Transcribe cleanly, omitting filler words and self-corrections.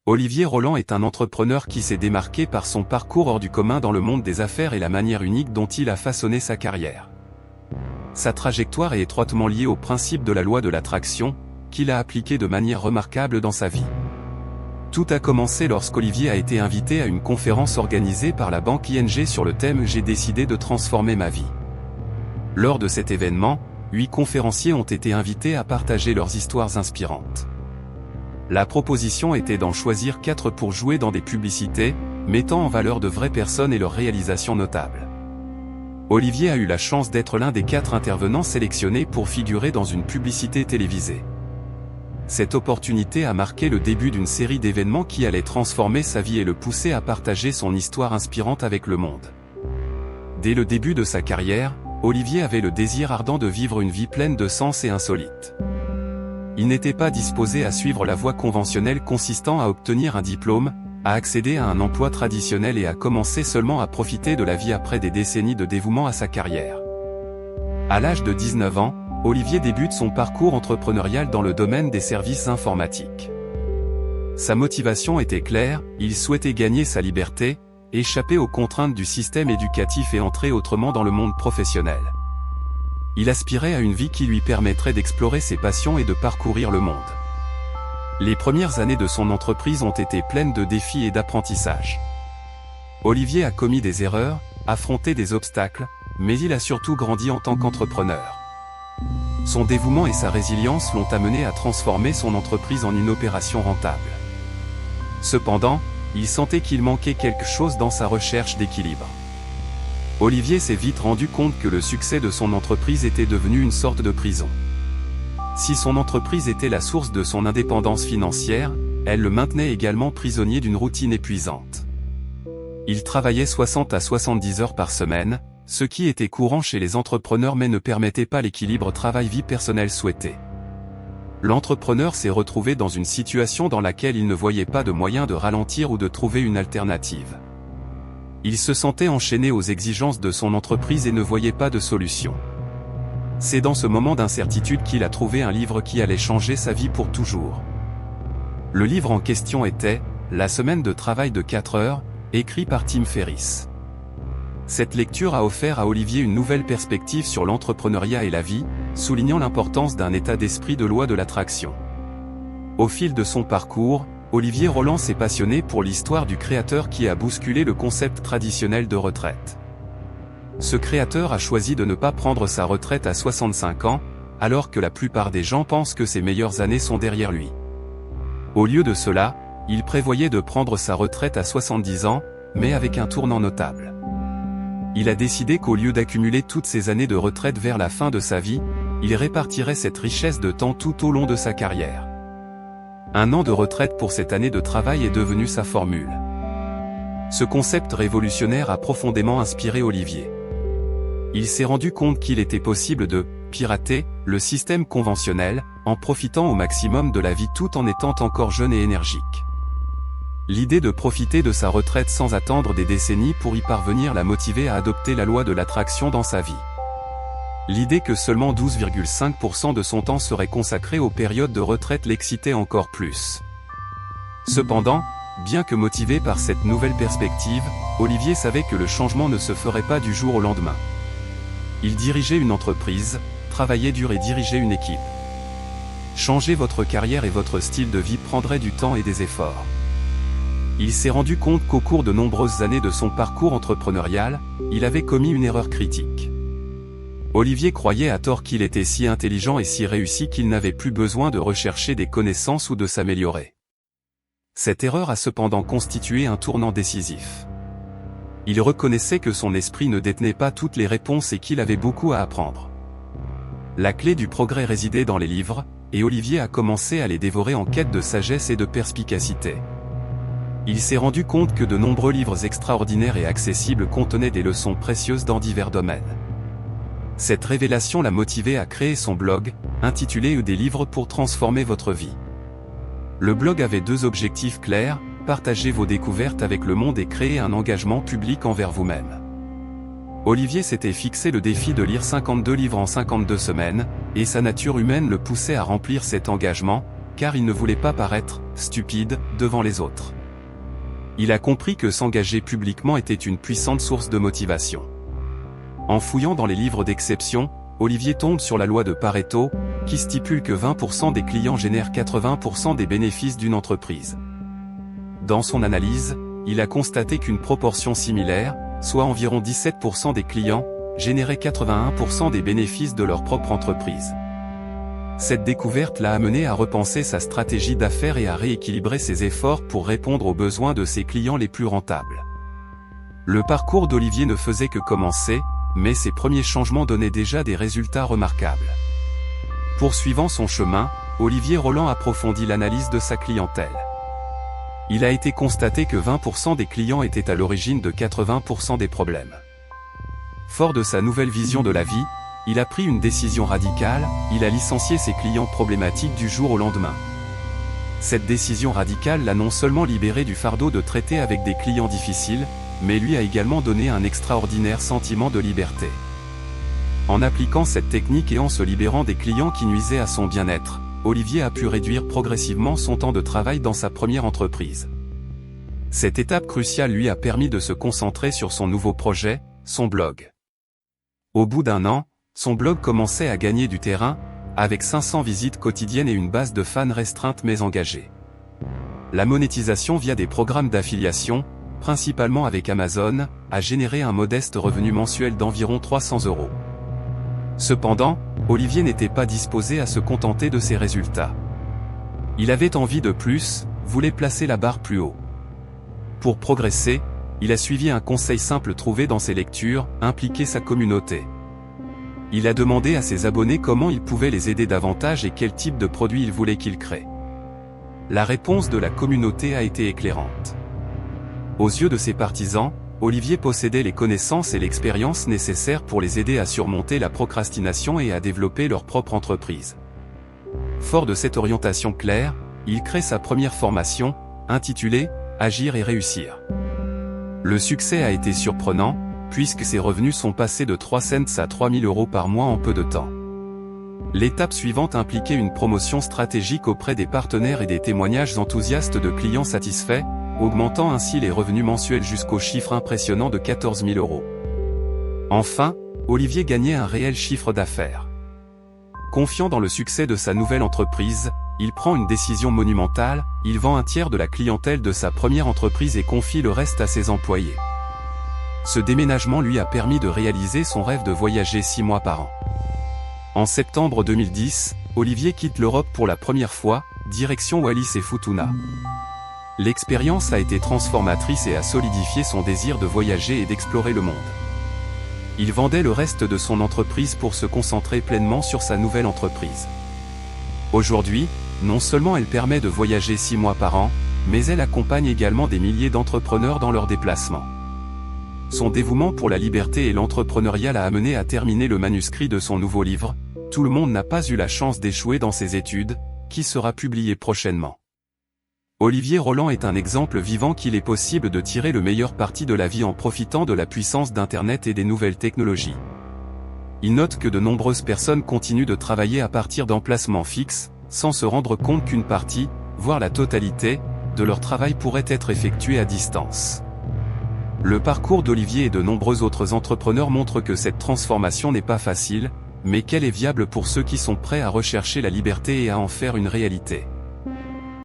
Olivier Roland est un entrepreneur qui s'est démarqué par son parcours hors du commun dans le monde des affaires et la manière unique dont il a façonné sa carrière. Sa trajectoire est étroitement liée au principe de la loi de l'attraction, qu'il a appliqué de manière remarquable dans sa vie. Tout a commencé lorsqu'Olivier a été invité à une conférence organisée par la banque ING sur le thème « J'ai décidé de transformer ma vie ». Lors de cet événement, 8 conférenciers ont été invités à partager leurs histoires inspirantes. La proposition était d'en choisir 4 pour jouer dans des publicités, mettant en valeur de vraies personnes et leurs réalisations notables. Olivier a eu la chance d'être l'un des 4 intervenants sélectionnés pour figurer dans une publicité télévisée. Cette opportunité a marqué le début d'une série d'événements qui allait transformer sa vie et le pousser à partager son histoire inspirante avec le monde. Dès le début de sa carrière, Olivier avait le désir ardent de vivre une vie pleine de sens et insolite. Il n'était pas disposé à suivre la voie conventionnelle consistant à obtenir un diplôme, à accéder à un emploi traditionnel et à commencer seulement à profiter de la vie après des décennies de dévouement à sa carrière. À l'âge de 19 ans, Olivier débute son parcours entrepreneurial dans le domaine des services informatiques. Sa motivation était claire, il souhaitait gagner sa liberté, échapper aux contraintes du système éducatif et entrer autrement dans le monde professionnel. Il aspirait à une vie qui lui permettrait d'explorer ses passions et de parcourir le monde. Les premières années de son entreprise ont été pleines de défis et d'apprentissage. Olivier a commis des erreurs, affronté des obstacles, mais il a surtout grandi en tant qu'entrepreneur. Son dévouement et sa résilience l'ont amené à transformer son entreprise en une opération rentable. Cependant, il sentait qu'il manquait quelque chose dans sa recherche d'équilibre. Olivier s'est vite rendu compte que le succès de son entreprise était devenu une sorte de prison. Si son entreprise était la source de son indépendance financière, elle le maintenait également prisonnier d'une routine épuisante. Il travaillait 60 à 70 heures par semaine, ce qui était courant chez les entrepreneurs mais ne permettait pas l'équilibre travail-vie personnelle souhaité. L'entrepreneur s'est retrouvé dans une situation dans laquelle il ne voyait pas de moyen de ralentir ou de trouver une alternative. Il se sentait enchaîné aux exigences de son entreprise et ne voyait pas de solution. C'est dans ce moment d'incertitude qu'il a trouvé un livre qui allait changer sa vie pour toujours. Le livre en question était « La semaine de travail de 4 heures », écrit par Tim Ferriss. Cette lecture a offert à Olivier une nouvelle perspective sur l'entrepreneuriat et la vie, soulignant l'importance d'un état d'esprit de loi de l'attraction. Au fil de son parcours, Olivier Roland s'est passionné pour l'histoire du créateur qui a bousculé le concept traditionnel de retraite. Ce créateur a choisi de ne pas prendre sa retraite à 65 ans, alors que la plupart des gens pensent que ses meilleures années sont derrière lui. Au lieu de cela, il prévoyait de prendre sa retraite à 70 ans, mais avec un tournant notable. Il a décidé qu'au lieu d'accumuler toutes ces années de retraite vers la fin de sa vie, il répartirait cette richesse de temps tout au long de sa carrière. 1 an de retraite pour cette année de travail est devenu sa formule. Ce concept révolutionnaire a profondément inspiré Olivier. Il s'est rendu compte qu'il était possible de pirater le système conventionnel, en profitant au maximum de la vie tout en étant encore jeune et énergique. L'idée de profiter de sa retraite sans attendre des décennies pour y parvenir l'a motivé à adopter la loi de l'attraction dans sa vie. L'idée que seulement 12,5% de son temps serait consacré aux périodes de retraite l'excitait encore plus. Cependant, bien que motivé par cette nouvelle perspective, Olivier savait que le changement ne se ferait pas du jour au lendemain. Il dirigeait une entreprise, travaillait dur et dirigeait une équipe. Changer votre carrière et votre style de vie prendrait du temps et des efforts. Il s'est rendu compte qu'au cours de nombreuses années de son parcours entrepreneurial, il avait commis une erreur critique. Olivier croyait à tort qu'il était si intelligent et si réussi qu'il n'avait plus besoin de rechercher des connaissances ou de s'améliorer. Cette erreur a cependant constitué un tournant décisif. Il reconnaissait que son esprit ne détenait pas toutes les réponses et qu'il avait beaucoup à apprendre. La clé du progrès résidait dans les livres, et Olivier a commencé à les dévorer en quête de sagesse et de perspicacité. Il s'est rendu compte que de nombreux livres extraordinaires et accessibles contenaient des leçons précieuses dans divers domaines. Cette révélation l'a motivé à créer son blog, intitulé « Des livres pour transformer votre vie ». Le blog avait 2 objectifs clairs, partager vos découvertes avec le monde et créer un engagement public envers vous-même. Olivier s'était fixé le défi de lire 52 livres en 52 semaines, et sa nature humaine le poussait à remplir cet engagement, car il ne voulait pas paraître « stupide » devant les autres. Il a compris que s'engager publiquement était une puissante source de motivation. En fouillant dans les livres d'exception, Olivier tombe sur la loi de Pareto, qui stipule que 20% des clients génèrent 80% des bénéfices d'une entreprise. Dans son analyse, il a constaté qu'une proportion similaire, soit environ 17% des clients, généraient 81% des bénéfices de leur propre entreprise. Cette découverte l'a amené à repenser sa stratégie d'affaires et à rééquilibrer ses efforts pour répondre aux besoins de ses clients les plus rentables. Le parcours d'Olivier ne faisait que commencer, mais ses premiers changements donnaient déjà des résultats remarquables. Poursuivant son chemin, Olivier Roland approfondit l'analyse de sa clientèle. Il a été constaté que 20% des clients étaient à l'origine de 80% des problèmes. Fort de sa nouvelle vision de la vie, il a pris une décision radicale, il a licencié ses clients problématiques du jour au lendemain. Cette décision radicale l'a non seulement libéré du fardeau de traiter avec des clients difficiles, mais lui a également donné un extraordinaire sentiment de liberté. En appliquant cette technique et en se libérant des clients qui nuisaient à son bien-être, Olivier a pu réduire progressivement son temps de travail dans sa première entreprise. Cette étape cruciale lui a permis de se concentrer sur son nouveau projet, son blog. Au bout d'un an, son blog commençait à gagner du terrain, avec 500 visites quotidiennes et une base de fans restreinte mais engagée. La monétisation via des programmes d'affiliation, principalement avec Amazon, a généré un modeste revenu mensuel d'environ 300 €. Cependant, Olivier n'était pas disposé à se contenter de ces résultats. Il avait envie de plus, voulait placer la barre plus haut. Pour progresser, il a suivi un conseil simple trouvé dans ses lectures, impliquer sa communauté. Il a demandé à ses abonnés comment il pouvait les aider davantage et quel type de produit il voulait qu'ils créent. La réponse de la communauté a été éclairante. Aux yeux de ses partisans, Olivier possédait les connaissances et l'expérience nécessaires pour les aider à surmonter la procrastination et à développer leur propre entreprise. Fort de cette orientation claire, il crée sa première formation, intitulée « Agir et réussir ». Le succès a été surprenant, puisque ses revenus sont passés de 3 cents à 3 000 € par mois en peu de temps. L'étape suivante impliquait une promotion stratégique auprès des partenaires et des témoignages enthousiastes de clients satisfaits, augmentant ainsi les revenus mensuels jusqu'au chiffre impressionnant de 14 000 €. Enfin, Olivier gagnait un réel chiffre d'affaires. Confiant dans le succès de sa nouvelle entreprise, il prend une décision monumentale, il vend un tiers de la clientèle de sa première entreprise et confie le reste à ses employés. Ce déménagement lui a permis de réaliser son rêve de voyager 6 mois par an. En septembre 2010, Olivier quitte l'Europe pour la première fois, direction Wallis et Futuna. L'expérience a été transformatrice et a solidifié son désir de voyager et d'explorer le monde. Il vendait le reste de son entreprise pour se concentrer pleinement sur sa nouvelle entreprise. Aujourd'hui, non seulement elle permet de voyager 6 mois par an, mais elle accompagne également des milliers d'entrepreneurs dans leurs déplacements. Son dévouement pour la liberté et l'entrepreneuriat l'a amené à terminer le manuscrit de son nouveau livre, « Tout le monde n'a pas eu la chance d'échouer dans ses études », qui sera publié prochainement. Olivier Roland est un exemple vivant qu'il est possible de tirer le meilleur parti de la vie en profitant de la puissance d'Internet et des nouvelles technologies. Il note que de nombreuses personnes continuent de travailler à partir d'emplacements fixes, sans se rendre compte qu'une partie, voire la totalité, de leur travail pourrait être effectuée à distance. Le parcours d'Olivier et de nombreux autres entrepreneurs montre que cette transformation n'est pas facile, mais qu'elle est viable pour ceux qui sont prêts à rechercher la liberté et à en faire une réalité.